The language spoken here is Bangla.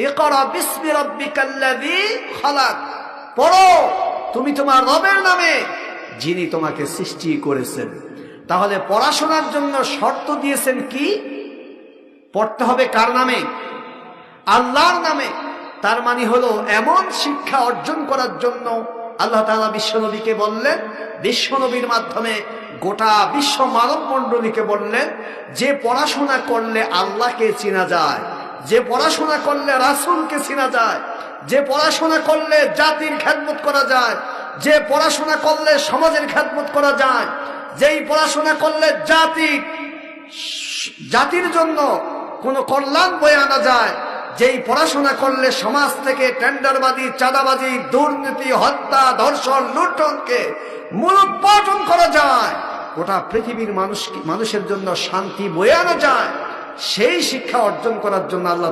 ইকরা বিসমি রাব্বিকাল্লাযী খালাক, পড়ো তুমি তোমার রবের নামে যিনি তোমাকে সৃষ্টি করেছেন। তাহলে পড়াশোনার জন্য শর্ত দিয়েছেন কি? পড়তে হবে কার নামে? আল্লাহর নামে। তার মানে হলো এমন শিক্ষা অর্জন করার জন্য আল্লাহ তাআলা বিশ্বনবীকে বললেন, বিশ্বনবীর মাধ্যমে গোটা বিশ্ব মানব মণ্ডলীকে বললেন যে পড়াশোনা করলে আল্লাহকে চেনা যায়, যে পড়াশোনা করলে রাসূলকে চেনা যায়, যে পড়াশোনা করলে জাতির খেদমত করা যায়, যে পড়াশোনা করলে সমাজের খেদমত করা যায়, যেই পড়াশোনা করলে জাতির জন্য কোনো কল্যাণ বয়ে আনা যায়, যেই পড়াশোনা করলে সমাজ থেকে টেন্ডারবাজি, চাঁদাবাজি, দুর্নীতি, হত্যা, ধর্ষণ, লুণ্ঠনকে মূলোৎপাটন করা যায়, গোটা পৃথিবীর মানুষের জন্য শান্তি বয়ে আনা যায়, সেই শিক্ষা অর্জন করার জন্য আল্লাহ